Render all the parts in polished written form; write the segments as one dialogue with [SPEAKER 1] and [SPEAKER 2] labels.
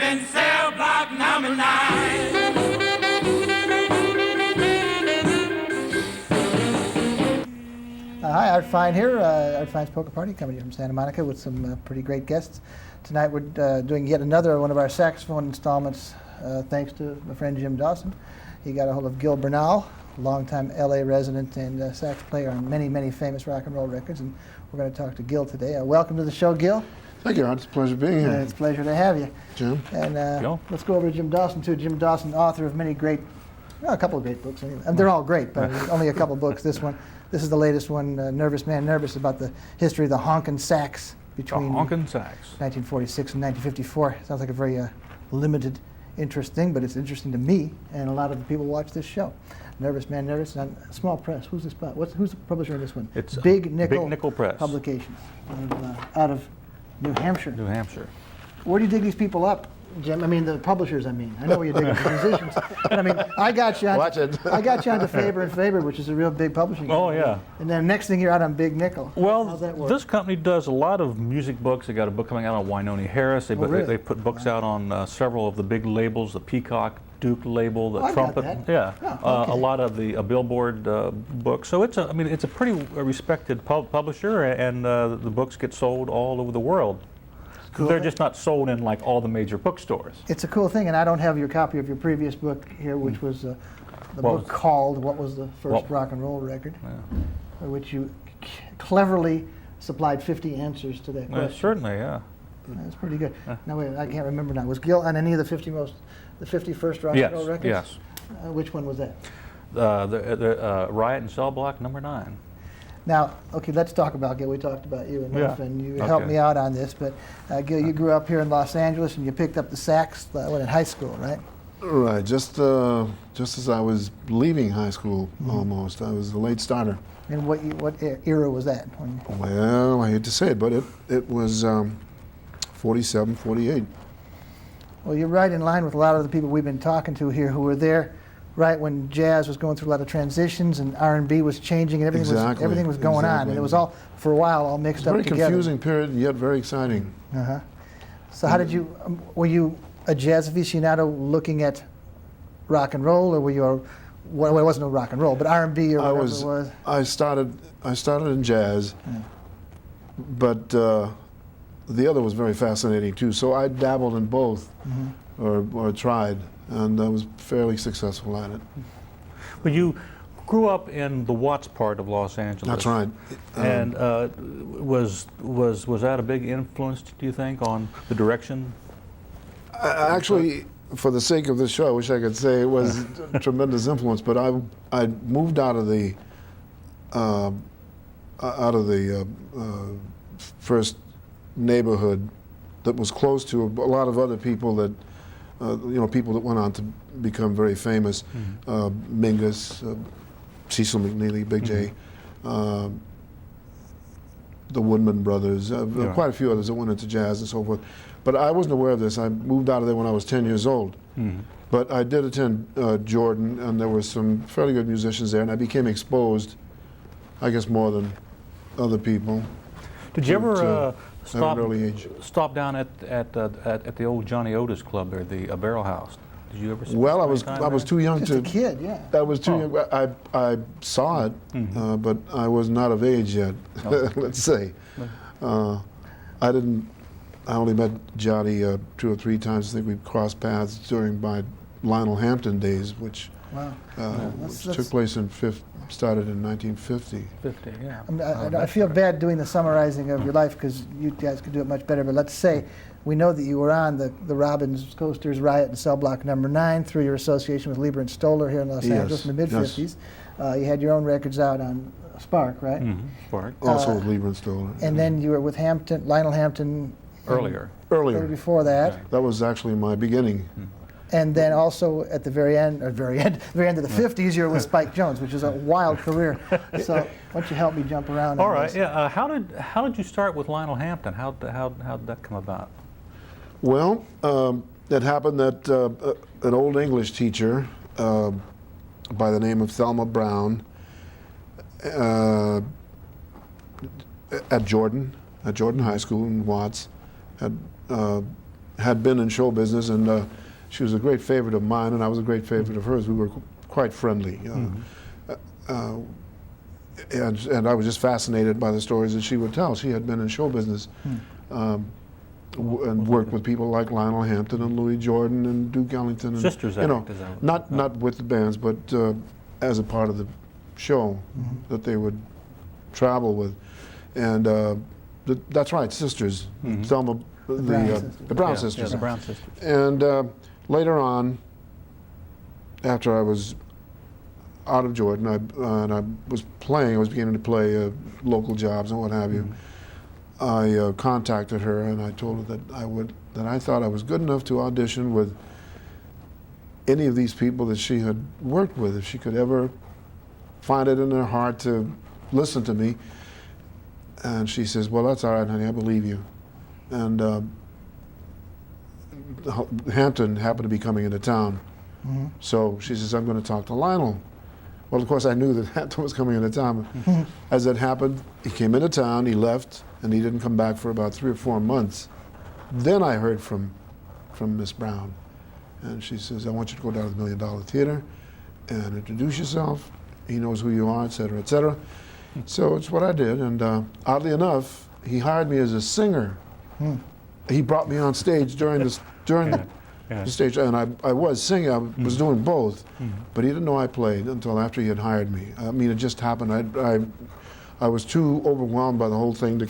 [SPEAKER 1] in cell block number 9.
[SPEAKER 2] Hi, Art Fein here. Art Fein's Poker Party, coming here from Santa Monica with some pretty great guests. Tonight we're doing yet another one of our saxophone installments, thanks to my friend Jim Dawson. He got a hold of Gil Bernal, longtime LA resident and sax player on many, many famous rock and roll records, and we're going to talk to Gil today. Welcome to the show, Gil.
[SPEAKER 3] Thank you, Art. It's a pleasure being here.
[SPEAKER 2] It's a pleasure to have you.
[SPEAKER 3] Jim.
[SPEAKER 2] And let's go over to Jim Dawson, too. Jim Dawson, author of many great, well, a couple of great books. And they're all great, but only a couple of books. This is the latest one, Nervous Man Nervous, about the history of the honk and sax between 1946 and 1954. Sounds like a very limited interest thing, but it's interesting to me and a lot of the people who watch this show. Nervous Man Nervous, and small press. Who's this? Who's the publisher of this one?
[SPEAKER 4] It's
[SPEAKER 2] Big Nickel
[SPEAKER 4] Press
[SPEAKER 2] Publications out of New Hampshire.
[SPEAKER 4] New Hampshire.
[SPEAKER 2] Where do you dig these people up, Jim? I mean, the publishers. I know where you dig up the musicians. But I mean, I got you on.
[SPEAKER 3] Watch it.
[SPEAKER 2] I got you on to Faber and Faber, which is a real big publishing.
[SPEAKER 4] Oh,
[SPEAKER 2] company.
[SPEAKER 4] yeah.
[SPEAKER 2] And then next thing you're out on Big Nickel.
[SPEAKER 4] Well,
[SPEAKER 2] how's that work?
[SPEAKER 4] this company does a lot of music books. They got a book coming out on Wynonie Harris. They put books out on several of the big labels, the Peacock, Duke label, the Trumpet.
[SPEAKER 2] Yeah. Oh, okay.
[SPEAKER 4] A lot of the Billboard books. So it's a pretty respected publisher, and the books get sold all over the world. Cool. They're just not sold in like all the major bookstores.
[SPEAKER 2] It's a cool thing, and I don't have your copy of your previous book here, which was the book called "What Was the First Rock and Roll Record," which you cleverly supplied 50 answers to that question.
[SPEAKER 4] Certainly, yeah.
[SPEAKER 2] That's pretty good. Now wait, I can't remember now. Was Gil on any of the 50 first rock and roll records?
[SPEAKER 4] Yes.
[SPEAKER 2] Which one was that?
[SPEAKER 4] The Riot and Cell Block number 9.
[SPEAKER 2] Now, okay, let's talk about Gil. We talked about you enough, and you helped me out on this. But Gil, you grew up here in Los Angeles, and you picked up the sax in high school, right?
[SPEAKER 3] Right. Just as I was leaving high school, almost. I was a late starter.
[SPEAKER 2] And what era was that?
[SPEAKER 3] Well, I hate to say it, but it was 47, 48.
[SPEAKER 2] Well, you're right in line with a lot of the people we've been talking to here who were there right when jazz was going through a lot of transitions and R&B was changing and everything was going on, and it was all, for a while, all mixed up together.
[SPEAKER 3] Very confusing period, yet very exciting.
[SPEAKER 2] So how did you, were you a jazz aficionado looking at rock and roll, or were you well, it wasn't a rock and roll, but R&B or whatever it was?
[SPEAKER 3] I started in jazz, but the other was very fascinating too, so I dabbled in both, or tried, and I was fairly successful at it.
[SPEAKER 4] Well, you grew up in the Watts part of Los Angeles.
[SPEAKER 3] That's right.
[SPEAKER 4] And was that a big influence, do you think, on the direction?
[SPEAKER 3] Actually, for the sake of this show, I wish I could say it was a tremendous influence, but I moved out of the first neighborhood that was close to a lot of other people that people that went on to become very famous. Mingus, Cecil McNeely, Big J, the Woodman Brothers, quite a few others that went into jazz and so forth. But I wasn't aware of this. I moved out of there when I was 10 years old. But I did attend Jordan, and there were some fairly good musicians there, and I became exposed, I guess, more than other people.
[SPEAKER 4] Did you ever
[SPEAKER 3] stop
[SPEAKER 4] down at the old Johnny Otis Club there, the Barrel House? Did you ever?
[SPEAKER 3] Well, I was too young
[SPEAKER 2] Just a kid, yeah.
[SPEAKER 3] I was too young. I saw it, but I was not of age yet. Let's say. I only met Johnny 2 or 3 times. I think we crossed paths during my Lionel Hampton days, which took place started in 1950.
[SPEAKER 2] I feel bad doing the summarizing of your life because you guys could do it much better, but let's say we know that you were on the Robbins Coasters, Riot, and Cell Block number 9 through your association with Lieber and Stoller here in Los Angeles in the mid-50s. You had your own records out on Spark, right?
[SPEAKER 4] Spark.
[SPEAKER 3] Also with Lieber and Stoller.
[SPEAKER 2] And then you were with Lionel Hampton.
[SPEAKER 4] Earlier.
[SPEAKER 2] Before that.
[SPEAKER 3] That was actually my beginning.
[SPEAKER 2] And then also at the very end of the 50s, you were with Spike Jones, which is a wild career. So why don't you help me jump around?
[SPEAKER 4] All right. Yeah. How did you start with Lionel Hampton? How did that come about?
[SPEAKER 3] Well, it happened that an old English teacher by the name of Thelma Brown at Jordan High School in Watts had had been in show business, and she was a great favorite of mine, and I was a great favorite of hers. We were quite friendly. And I was just fascinated by the stories that she would tell. She had been in show business and worked with people like Lionel Hampton and Louis Jordan and Duke Ellington. And,
[SPEAKER 4] Sisters
[SPEAKER 3] you know,
[SPEAKER 4] act, is that
[SPEAKER 3] not with the bands, but as a part of the show that they would travel with. And that's right, sisters. Thelma, the Brown sisters.
[SPEAKER 4] Yeah, the Brown sisters.
[SPEAKER 3] And later on, after I was out of Jordan, I was playing. I was beginning to play local jobs and what have you. I contacted her and I told her that I thought I was good enough to audition with any of these people that she had worked with, if she could ever find it in her heart to listen to me. And she says, "Well, that's all right, honey. I believe you." And Hampton happened to be coming into town, so she says, "I'm going to talk to Lionel." Well, of course, I knew that Hampton was coming into town. As it happened, he came into town, he left, and he didn't come back for about 3 or 4 months. Then I heard from Miss Brown, and she says, "I want you to go down to the $1 Million Theater and introduce yourself. He knows who you are, et cetera, et cetera." So it's what I did, and oddly enough, he hired me as a singer. He brought me on stage during the stage, and I was singing. I was doing both, but he didn't know I played until after he had hired me. I mean, it just happened. I was too overwhelmed by the whole thing.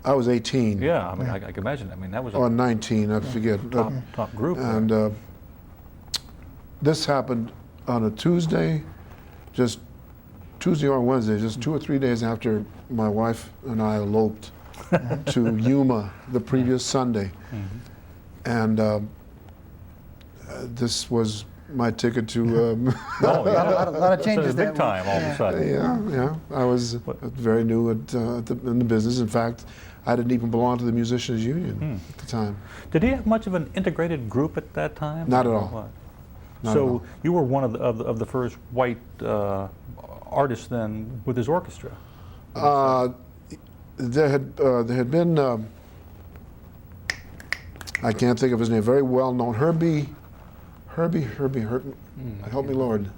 [SPEAKER 3] I was 18.
[SPEAKER 4] Yeah, I mean, I can imagine. I mean, that was
[SPEAKER 3] or 19, I forget.
[SPEAKER 4] top group.
[SPEAKER 3] And this happened on a Tuesday, just Tuesday or Wednesday, just 2 or 3 days after my wife and I eloped to Yuma the previous Sunday. And this was my ticket to.
[SPEAKER 4] Oh, yeah.
[SPEAKER 2] A lot of changes
[SPEAKER 4] So
[SPEAKER 2] there.
[SPEAKER 4] big time all of a sudden.
[SPEAKER 3] Yeah. I was very new in the business. In fact, I didn't even belong to the Musicians Union at the time.
[SPEAKER 4] Did he have much of an integrated group at that time?
[SPEAKER 3] Not at
[SPEAKER 4] Or
[SPEAKER 3] all.
[SPEAKER 4] what?
[SPEAKER 3] Not at
[SPEAKER 4] So
[SPEAKER 3] all.
[SPEAKER 4] you were one of the first white artists then with his orchestra.
[SPEAKER 3] There had been. I can't think of his name. Very well known, Herbie. Help me, Lord.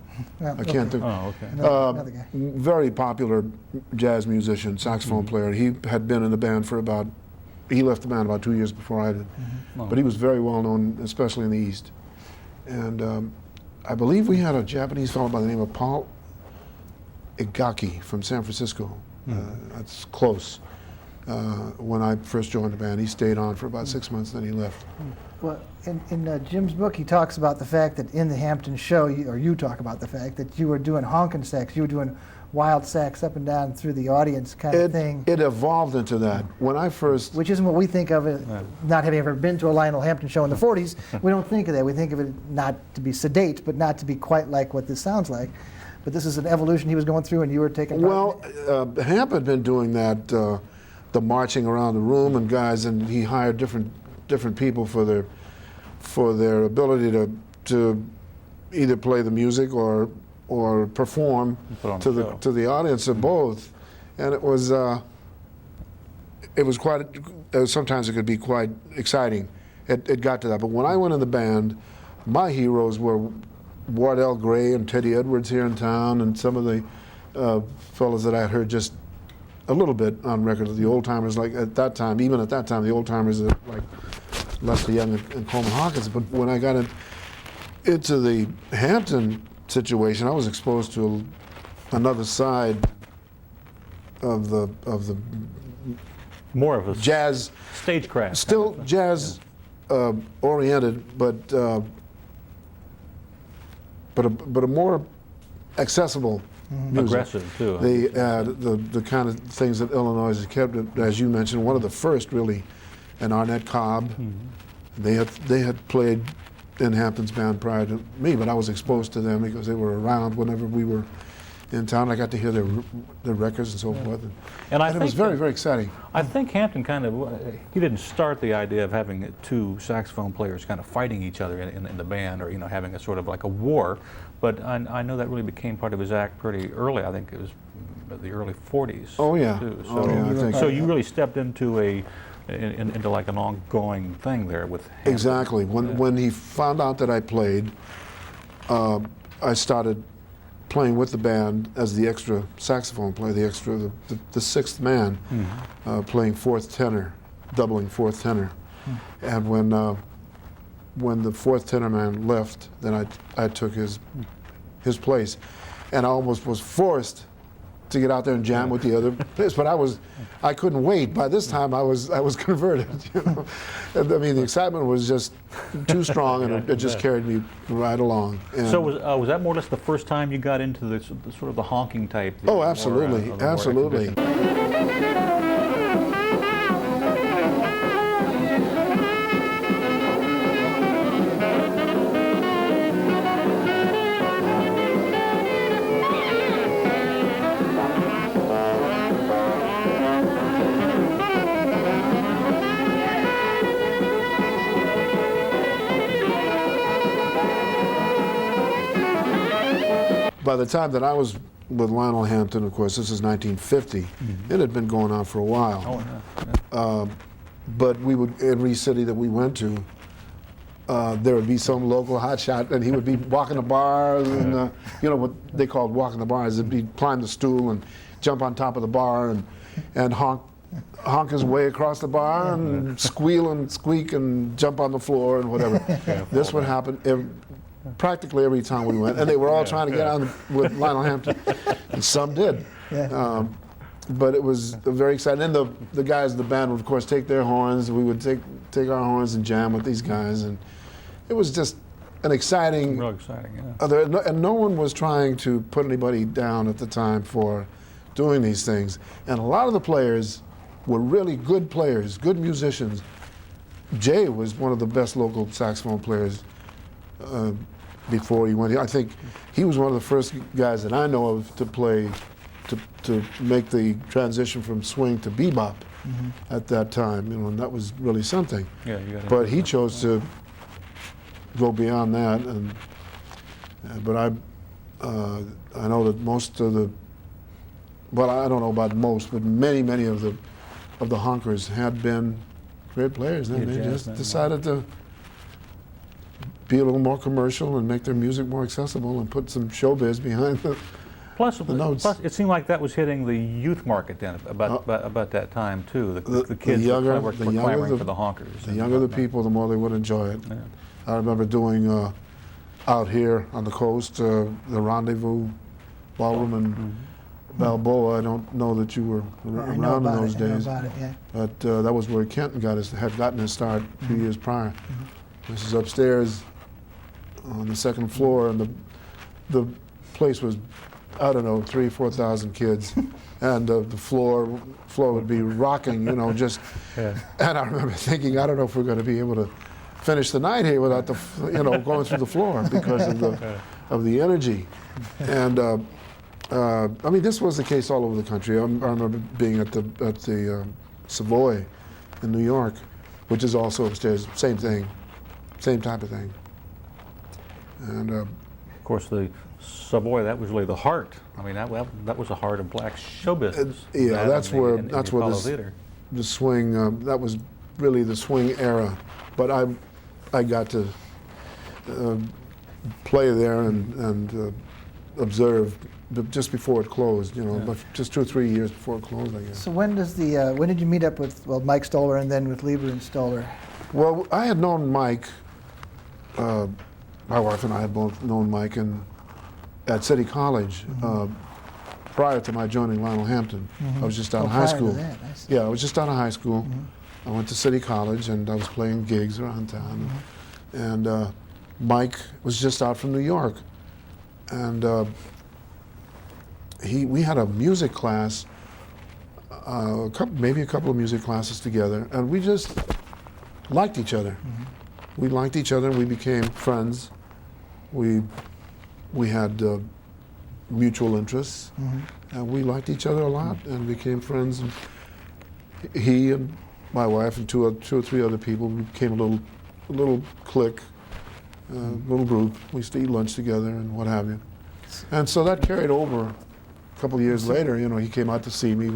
[SPEAKER 2] Yeah,
[SPEAKER 3] I can't think.
[SPEAKER 4] Oh, okay.
[SPEAKER 2] Another guy.
[SPEAKER 3] Very popular jazz musician, saxophone player. He had been in the band for about. He left the band about 2 years before I did, but he was very well known, especially in the East. And I believe we had a Japanese fellow by the name of Paul Igaki from San Francisco. That's close. When I first joined the band, he stayed on for about 6 months, then he left.
[SPEAKER 2] Well, in Jim's book, he talks about the fact that in the Hampton show, you talk about the fact that you were doing honking sax, you were doing wild sax up and down through the audience kind of thing.
[SPEAKER 3] It evolved into that. When I first...
[SPEAKER 2] Which isn't what we think of, not having ever been to a Lionel Hampton show in the 40s. We don't think of that. We think of it not to be sedate, but not to be quite like what this sounds like. But this is an evolution he was going through, and you were taking part in it.
[SPEAKER 3] Well, Hamp had been doing that, the marching around the room and guys, and he hired different people for their ability to either play the music or perform to the audience, or both. And it was quite. Sometimes it could be quite exciting. It got to that. But when I went in the band, my heroes were Wardell Gray and Teddy Edwards here in town, and some of the fellows that I had heard just a little bit on record. The old timers, like at that time, even at that time, the old timers like Lester Young and Coleman Hawkins. But when I got into the Hampton situation, I was exposed to another side of the
[SPEAKER 4] More of a
[SPEAKER 3] jazz,
[SPEAKER 4] stagecraft.
[SPEAKER 3] still
[SPEAKER 4] kind of
[SPEAKER 3] jazz oriented, but a more accessible music.
[SPEAKER 4] aggressive too.
[SPEAKER 3] The kind of things that Illinois has kept, as you mentioned, one of the first really, and Arnett Cobb. They had played in Hampton's band prior to me, but I was exposed to them because they were around whenever we were in town. I got to hear their records and so forth,
[SPEAKER 4] And I
[SPEAKER 3] it was
[SPEAKER 4] think
[SPEAKER 3] very, very exciting.
[SPEAKER 4] I think Hampton he didn't start the idea of having two saxophone players kind of fighting each other in the band, or having a sort of like a war. But I know that really became part of his act pretty early. I think it was the early 40s.
[SPEAKER 3] Oh yeah.
[SPEAKER 4] Too.
[SPEAKER 3] Oh yeah. I think
[SPEAKER 4] So you really stepped into a into like an ongoing thing there with Hampton.
[SPEAKER 3] Exactly. When he found out that I played, I started playing with the band as the extra saxophone player, the sixth man, playing fourth tenor, doubling fourth tenor. And when the fourth tenor man left, then I took his place, and I almost was forced to get out there and jam with the other players, but I couldn't wait. By this time, I was converted. You know? And, I mean, the excitement was just too strong, and it just carried me right along. And
[SPEAKER 4] so was that more or less the first time you got into the sort of the honking type?
[SPEAKER 3] Oh, absolutely, absolutely. By the time that I was with Lionel Hampton, of course, this is 1950, it had been going on for a while.
[SPEAKER 4] Oh, yeah.
[SPEAKER 3] But we would, every city that we went to, there would be some local hotshot, and he would be walking the bars, and you know what they called walking the bars. He'd be climb the stool and jump on top of the bar and honk his way across the bar and squeal and squeak and jump on the floor and whatever. This would happen practically every time we went, and they were all trying to get on with Lionel Hampton, and some did. But it was very exciting. And the guys in the band would, of course, take their horns. We would take our horns and jam with these guys, and it was just an exciting.
[SPEAKER 4] Real exciting, yeah.
[SPEAKER 3] And no one was trying to put anybody down at the time for doing these things. And a lot of the players were really good players, good musicians. Jay was one of the best local saxophone players before he went. I think he was one of the first guys that I know of to play, to make the transition from swing to bebop at that time. You know, and that was really something.
[SPEAKER 4] Yeah, you got
[SPEAKER 3] but he chose to go beyond that, and but I know that most of the, well, I don't know about most, but many of the honkers had been great players. Then they just decided to be a little more commercial and make their music more accessible and put some showbiz behind the notes.
[SPEAKER 4] Plus, it seemed like that was hitting the youth market then about that time too. The kids were clamoring for the honkers.
[SPEAKER 3] The younger the people, the more they would enjoy it.
[SPEAKER 4] Yeah.
[SPEAKER 3] I remember doing out here on the coast the Rendezvous Ballroom in Balboa. I don't know that you were around in those days, but that was where Kenton had gotten his start a few years prior. This is upstairs on the second floor, and the place was, I don't know, 3,000 or 4,000 kids, and the floor would be rocking, you know, just. And I remember thinking, I don't know if we're going to be able to finish the night here without going through the floor because of the energy. And I mean, this was the case all over the country. I remember being at the Savoy in New York, which is also upstairs. Same thing, same type of thing. And
[SPEAKER 4] of course, the Savoy, that was really the heart. I mean, that was the heart of black show business.
[SPEAKER 3] That's where the swing. That was really the swing era. But I got to play there and observe just before it closed. You know, but just 2 or 3 years before it closed, I guess.
[SPEAKER 2] So when did you meet up with Mike Stoller and then with Lieber and Stoller?
[SPEAKER 3] Well, I had known Mike. My wife and I had both known Mike at City College prior to my joining Lionel Hampton. I was just out of high school. Yeah, I was just out of high school. I went to City College and I was playing gigs around town. And Mike was just out from New York. And we had a music class, maybe a couple of music classes together, and we just liked each other. We liked each other and we became friends. We had mutual interests, and we liked each other a lot and became friends. And he and my wife and two or three other people became a little clique, little group. We used to eat lunch together and what have you. And so that carried over a couple of years later. You know, he came out to see me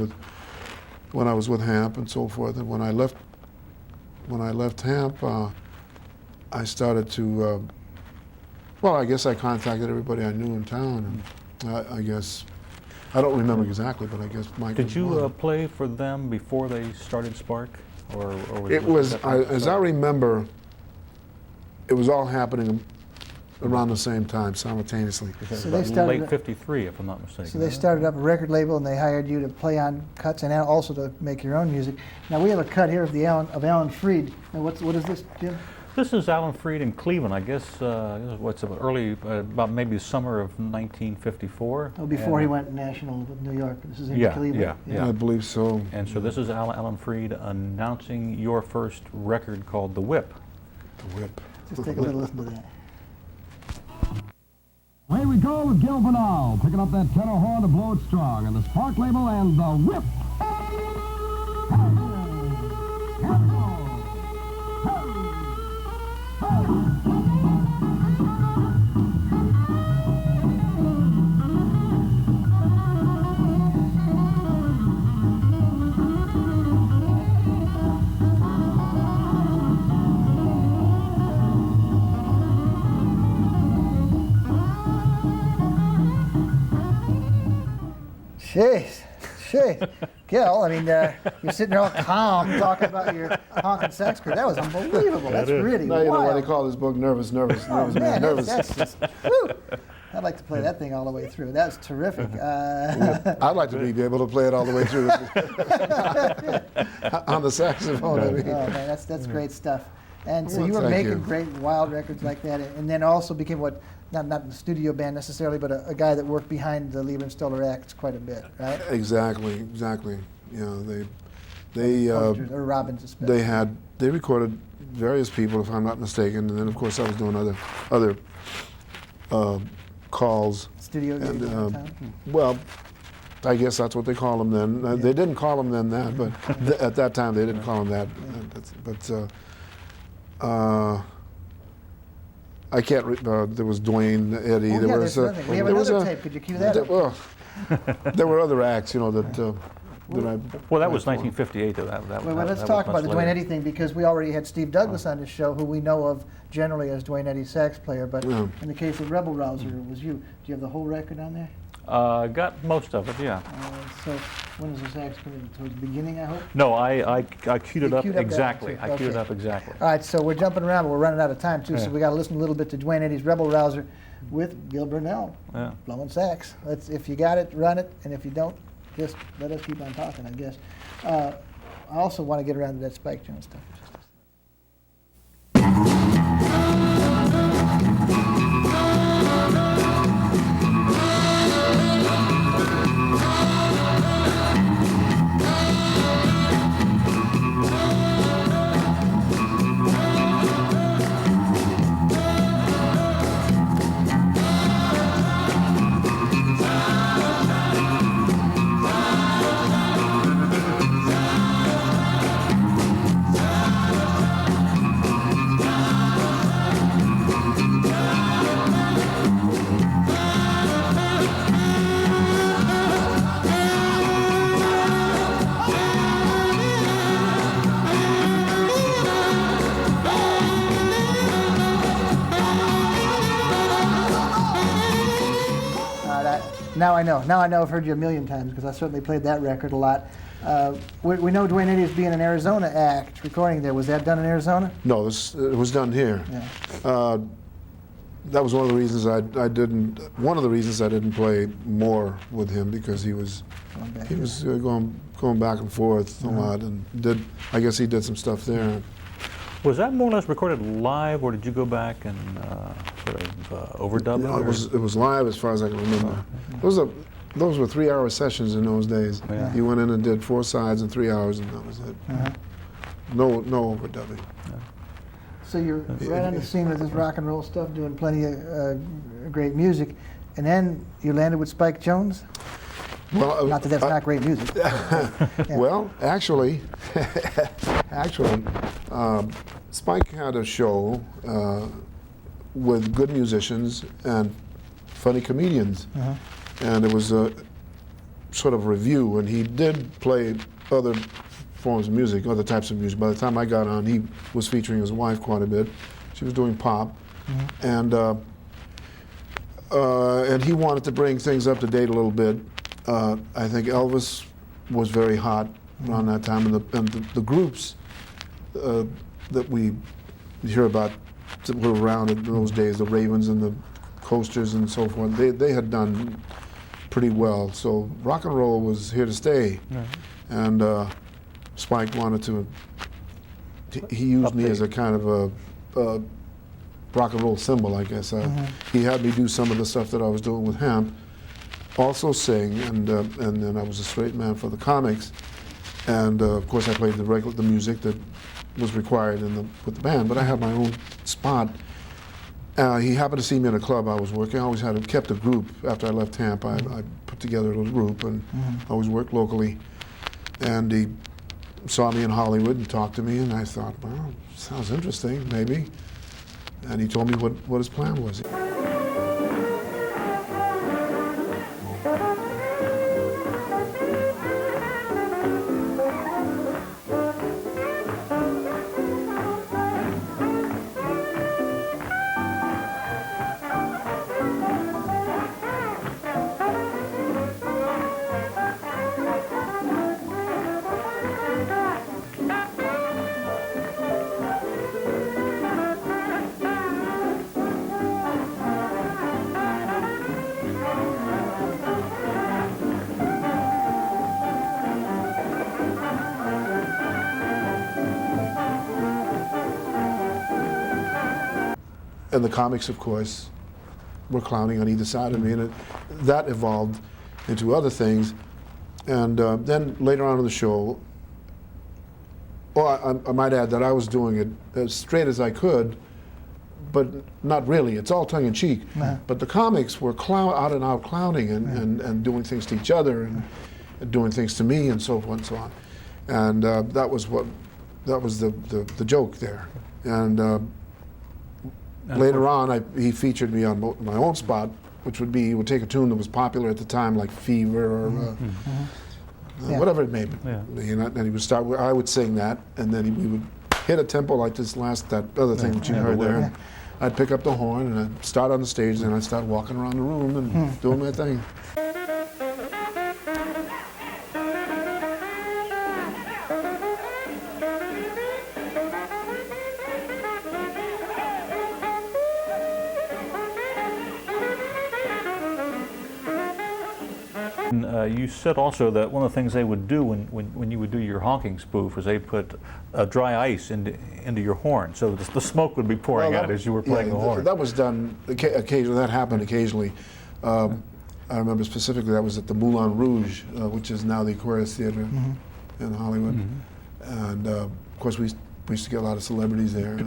[SPEAKER 3] when I was with Hamp and so forth. And when I left when I left Hamp, I started to, well, I guess I contacted everybody I knew in town, and I guess, I don't remember exactly, but I guess Mike
[SPEAKER 4] Did
[SPEAKER 3] was
[SPEAKER 4] you
[SPEAKER 3] one.
[SPEAKER 4] play for them before they started Spark? Or
[SPEAKER 3] It was, as I remember, it was all happening around the same time, simultaneously.
[SPEAKER 2] So they started
[SPEAKER 4] late '53, if I'm not mistaken.
[SPEAKER 2] So they started up a record label, and they hired you to play on cuts and also to make your own music. Now we have a cut here of Alan Freed. Now what is this, Jim?
[SPEAKER 4] This is Alan Freed in Cleveland. I guess what's about early, about maybe the summer of 1954.
[SPEAKER 2] Oh, before he went national with New York. This is in Cleveland.
[SPEAKER 4] Yeah.
[SPEAKER 3] I believe so.
[SPEAKER 4] And so this is Alan Freed announcing your first record called The Whip.
[SPEAKER 3] The Whip.
[SPEAKER 2] Just take a little listen to that.
[SPEAKER 5] Away we go with Gil Bernal, picking up that tenor horn to blow it strong, and the Spark label and The Whip. Here we go.
[SPEAKER 2] Jeez. Gil, I mean, you're sitting there all calm talking about your honking sax career. That was unbelievable. That's really
[SPEAKER 3] Now you know why they
[SPEAKER 2] wild.
[SPEAKER 3] call this book Nervous, Nervous,
[SPEAKER 2] Oh,
[SPEAKER 3] Nervous,
[SPEAKER 2] man,
[SPEAKER 3] Nervous.
[SPEAKER 2] that's just, whew. I'd like to play that thing all the way through. That's terrific.
[SPEAKER 3] I'd like to be able to play it all the way through on the saxophone. I mean.
[SPEAKER 2] Oh man, that's great stuff. And so
[SPEAKER 3] Well,
[SPEAKER 2] you were
[SPEAKER 3] thank
[SPEAKER 2] making
[SPEAKER 3] you.
[SPEAKER 2] great wild records like that, and then also became what, not the studio band necessarily, but a guy that worked behind the Lieber and Stoller acts quite a bit, right?
[SPEAKER 3] Exactly. You know, they
[SPEAKER 2] Or Robbins especially.
[SPEAKER 3] they recorded various people, if I'm not mistaken, and then of course I was doing other calls.
[SPEAKER 2] Studio gigs
[SPEAKER 3] And,
[SPEAKER 2] all the time.
[SPEAKER 3] Well, I guess that's what they call them then. They didn't call them then that, but at that time they didn't call them that. I can't. There was Duane Eddy.
[SPEAKER 2] Oh,
[SPEAKER 3] there
[SPEAKER 2] yeah,
[SPEAKER 3] was.
[SPEAKER 2] there's another thing. We have
[SPEAKER 3] there was
[SPEAKER 2] another tape. Could you cue that up?
[SPEAKER 3] Well, there were other acts, you know, that I.
[SPEAKER 4] Well, that was 1958.
[SPEAKER 2] Well, let's talk about the Duane Eddy thing, because we already had Steve Douglas on this show, who we know of generally as Duane Eddy's sax player, but
[SPEAKER 3] Yeah.
[SPEAKER 2] in the case of Rebel Rouser, it was you. Do you have the whole record on there?
[SPEAKER 4] Got most of it, yeah.
[SPEAKER 2] So when does the sax come in? Towards the beginning, I hope?
[SPEAKER 4] No, I queued it
[SPEAKER 2] You
[SPEAKER 4] up
[SPEAKER 2] queued up that
[SPEAKER 4] exactly.
[SPEAKER 2] one, too.
[SPEAKER 4] I queued it
[SPEAKER 2] Okay.
[SPEAKER 4] up exactly.
[SPEAKER 2] All right, so we're jumping around, but we're running out of time, too, so
[SPEAKER 4] Yeah.
[SPEAKER 2] we got to listen a little bit to Duane Eddy's Rebel Rouser with Gil Bernal,
[SPEAKER 4] Yeah.
[SPEAKER 2] blowing sax. If you got it, run it, and if you don't, just let us keep on talking, I guess. I also want to get around to that Spike Jones stuff. Now I know. Now I know. I've heard you a million times because I certainly played that record a lot. We know Duane Eddy as being an Arizona act, recording there. Was that done in Arizona?
[SPEAKER 3] No, it was done here.
[SPEAKER 2] Yeah.
[SPEAKER 3] That was one of the reasons I didn't. One of the reasons I didn't play more with him, because he was going back and forth a lot, and I guess he did some stuff there.
[SPEAKER 4] Was that more or less recorded live, or did you go back and sort of overdub
[SPEAKER 3] No,
[SPEAKER 4] it?
[SPEAKER 3] it was live as far as I can remember. Those were 3-hour sessions in those days.
[SPEAKER 4] Yeah.
[SPEAKER 3] He went in and did 4 sides in 3 hours, and that was it. No overdubbing.
[SPEAKER 2] So you're right on the scene with this rock and roll stuff, doing plenty of great music, and then you landed with Spike Jones.
[SPEAKER 3] Well,
[SPEAKER 2] Not that that's not great music.
[SPEAKER 3] Well, actually, Spike had a show with good musicians and funny comedians, and it was a sort of review, and he did play other forms of music, other types of music. By the time I got on, he was featuring his wife quite a bit. She was doing pop, and he wanted to bring things up to date a little bit. I think Elvis was very hot around that time, and the groups that we hear about that were around in those days, the Ravens and the Coasters and so forth, they had done pretty well. So rock and roll was here to stay. And Spike wanted to, he used me as a kind of a rock and roll symbol, I guess. He had me do some of the stuff that I was doing with Hamp, also sing, and then I was a straight man for the comics. And of course I played the music that was required with the band, but I had my own spot. He happened to see me in a club I was working. I always kept a group. After I left Tampa, I put together a little group, and I always worked locally. And he saw me in Hollywood and talked to me, and I thought, well, sounds interesting, maybe. And he told me what his plan was. And the comics, of course, were clowning on either side of me, and that evolved into other things. And then later on in the show, I might add that I was doing it as straight as I could, but not really. It's all tongue-in-cheek. But the comics were out-and-out clowning and doing things to each other and doing things to me and so forth and so on. And that was the joke there. And later on, he featured me on my own spot, which would be, he would take a tune that was popular at the time, like Fever or whatever it may be. And he would start, I would sing that, and then we would hit a tempo like that other thing that you heard there. I'd pick up the horn, and I'd start on the stage, and I'd start walking around the room and doing my thing.
[SPEAKER 4] You said also that one of the things they would do when you would do your honking spoof was they put dry ice into your horn, so the smoke would be pouring out as you were playing the horn.
[SPEAKER 3] That was done occasionally. That happened occasionally. I remember specifically that was at the Moulin Rouge, which is now the Aquarius Theater in Hollywood. And of course we used to get a lot of celebrities there.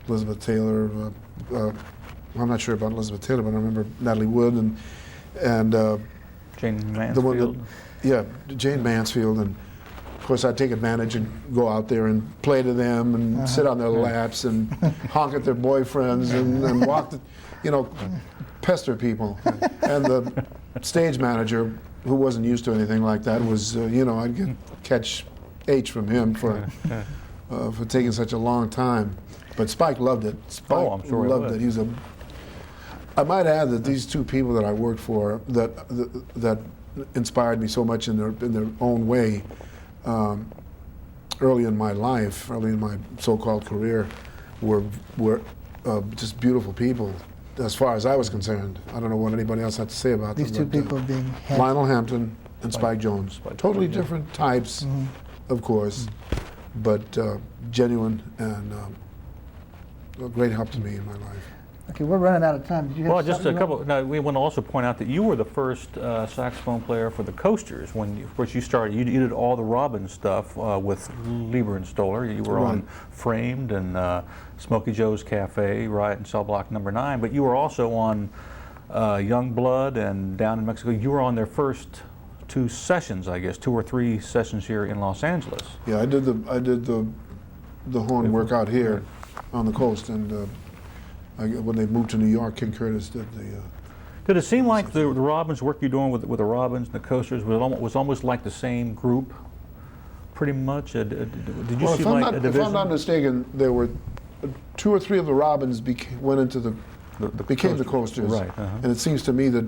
[SPEAKER 3] Elizabeth Taylor. I'm not sure about Elizabeth Taylor, but I remember Natalie Wood and
[SPEAKER 4] Jane Mansfield.
[SPEAKER 3] Jane Mansfield, and of course I'd take advantage and go out there and play to them and sit on their laps and honk at their boyfriends and walk, pester people. And the stage manager, who wasn't used to anything like that, was I'd catch H from him for taking such a long time. But Spike loved it. Spike
[SPEAKER 4] I'm sure
[SPEAKER 3] loved it. He was I might add that these two people that I worked for that inspired me so much in their own way early in my life, early in my so-called career, were just beautiful people as far as I was concerned. I don't know what anybody else had to say about
[SPEAKER 2] these
[SPEAKER 3] them.
[SPEAKER 2] These two people being
[SPEAKER 3] Lionel Hampton and Spike Jones. Totally different types, of course, but genuine and a great help to me in my life.
[SPEAKER 2] Okay, we're running out of time. Did you have
[SPEAKER 4] just a couple. No, we want to also point out that you were the first saxophone player for the Coasters. When, of course, you started. You did all the Robbins stuff with Lieber and Stoller. You were on Framed and Smokey Joe's Cafe, Riot in Cell Block Number 9. But you were also on Young Blood and Down in Mexico. You were on their first 2 sessions, I guess, 2 or 3 sessions here in Los Angeles.
[SPEAKER 3] Yeah, I did the horn work out here on the coast, and when they moved to New York, King Curtis did the.
[SPEAKER 4] Did it seem like the Robbins work you're doing with the Robbins and the Coasters was almost like the same group pretty much? Did you
[SPEAKER 3] Well,
[SPEAKER 4] see
[SPEAKER 3] if
[SPEAKER 4] like
[SPEAKER 3] I'm
[SPEAKER 4] a
[SPEAKER 3] not,
[SPEAKER 4] division?
[SPEAKER 3] if I'm not mistaken, there were 2 or 3 of the Robins went into became the Coasters.
[SPEAKER 4] Right.
[SPEAKER 3] And it seems to me that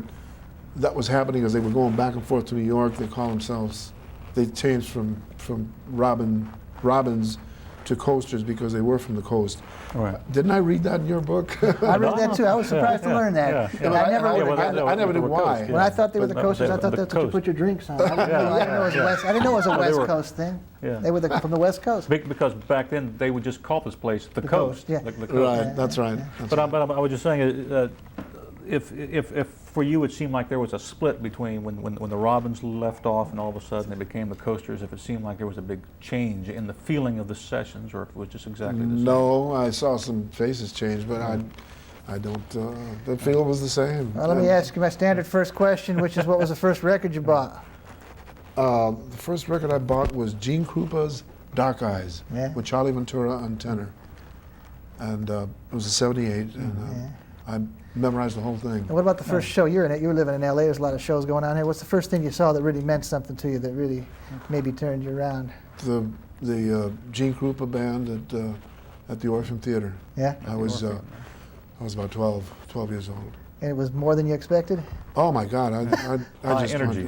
[SPEAKER 3] that was happening as they were going back and forth to New York. They call themselves, they changed from Robins to Coasters because they were from the coast.
[SPEAKER 4] Right.
[SPEAKER 3] Didn't I read that in your book?
[SPEAKER 2] I read that too. I was surprised to learn that.
[SPEAKER 4] Yeah.
[SPEAKER 2] And I never would have
[SPEAKER 3] I never knew why.
[SPEAKER 2] When I thought they were the
[SPEAKER 4] But
[SPEAKER 2] coasters, I thought
[SPEAKER 4] the
[SPEAKER 2] that's what you
[SPEAKER 4] coast.
[SPEAKER 2] put your drinks on. I didn't know it was a West. I didn't know it was a
[SPEAKER 4] they
[SPEAKER 2] West
[SPEAKER 4] were-
[SPEAKER 2] Coast thing.
[SPEAKER 4] Yeah.
[SPEAKER 2] They were from the West Coast.
[SPEAKER 4] Because back then they would just call this place the coast.
[SPEAKER 2] yeah.
[SPEAKER 4] The coast.
[SPEAKER 3] Right, that's right. That's
[SPEAKER 4] But I was just saying, if for you it seemed like there was a split between when the Robins left off and all of a sudden they became the Coasters, if it seemed like there was a big change in the feeling of the sessions, or if it was just exactly the same.
[SPEAKER 3] No, I saw some faces change, but I don't. The feel was the same.
[SPEAKER 2] Well, let me ask you my standard first question, which is, what was the first record you bought?
[SPEAKER 3] The first record I bought was Gene Krupa's "Dark Eyes"
[SPEAKER 2] Yeah.
[SPEAKER 3] with Charlie Ventura on tenor, and it was a '78, and I memorized the whole thing.
[SPEAKER 2] And what about the first show? You're in it. You were living in L.A. There's a lot of shows going on here. What's the first thing you saw that really meant something to you, that really maybe turned you around?
[SPEAKER 3] The Gene Krupa band at the Orpheum Theater.
[SPEAKER 2] Yeah?
[SPEAKER 3] I was about 12 years old.
[SPEAKER 2] And it was more than you expected?
[SPEAKER 3] Oh my God! I just
[SPEAKER 4] energy,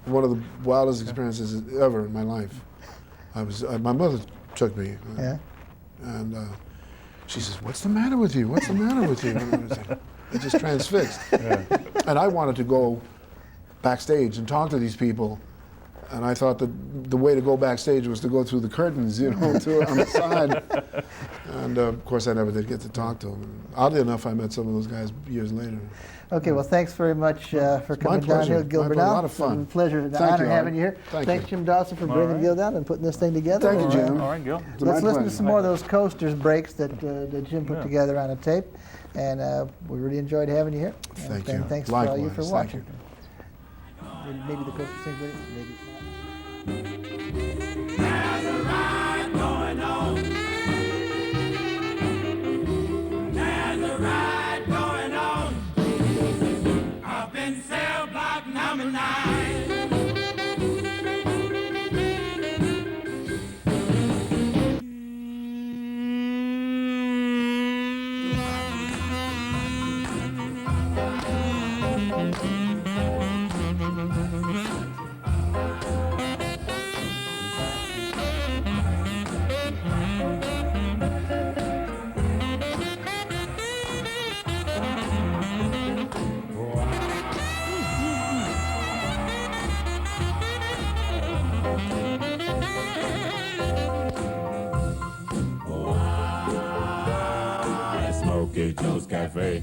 [SPEAKER 3] one of the wildest experiences ever in my life. My mother took me,
[SPEAKER 2] Yeah.
[SPEAKER 3] and she says, "What's the matter with you? What's the matter with you?" And I said, I just transfixed. And I wanted to go backstage and talk to these people, and I thought that the way to go backstage was to go through the curtains, on the side. And of course, I never did get to talk to them. Oddly enough, I met some of those guys years later.
[SPEAKER 2] Okay, well, thanks very much for coming down
[SPEAKER 3] pleasure.
[SPEAKER 2] here, Gil
[SPEAKER 3] My
[SPEAKER 2] Bernal.
[SPEAKER 3] pleasure. A lot of fun.
[SPEAKER 2] It's a pleasure and
[SPEAKER 3] Thank
[SPEAKER 2] honor
[SPEAKER 3] you,
[SPEAKER 2] having
[SPEAKER 3] Art.
[SPEAKER 2] you here.
[SPEAKER 3] Thank
[SPEAKER 2] Thanks,
[SPEAKER 3] you.
[SPEAKER 2] Jim Dawson, for bringing
[SPEAKER 4] right.
[SPEAKER 2] Gil down and putting this thing together.
[SPEAKER 3] Thank you, Jim.
[SPEAKER 4] All right, Gil.
[SPEAKER 3] It's my
[SPEAKER 2] Let's listen to
[SPEAKER 3] pleasure.
[SPEAKER 2] some more of those Coasters breaks that Jim put
[SPEAKER 4] Yeah.
[SPEAKER 2] together on a tape. And we really enjoyed having you here.
[SPEAKER 3] Thank
[SPEAKER 2] And
[SPEAKER 3] you.
[SPEAKER 2] thanks for all you for
[SPEAKER 3] Likewise.
[SPEAKER 2] watching.
[SPEAKER 3] Thank you.
[SPEAKER 2] Maybe the Coasters thing, maybe it's not.
[SPEAKER 1] There's a ride going on. There's a ride going on. Up in cell block number 9. Smokey Joe's Cafe.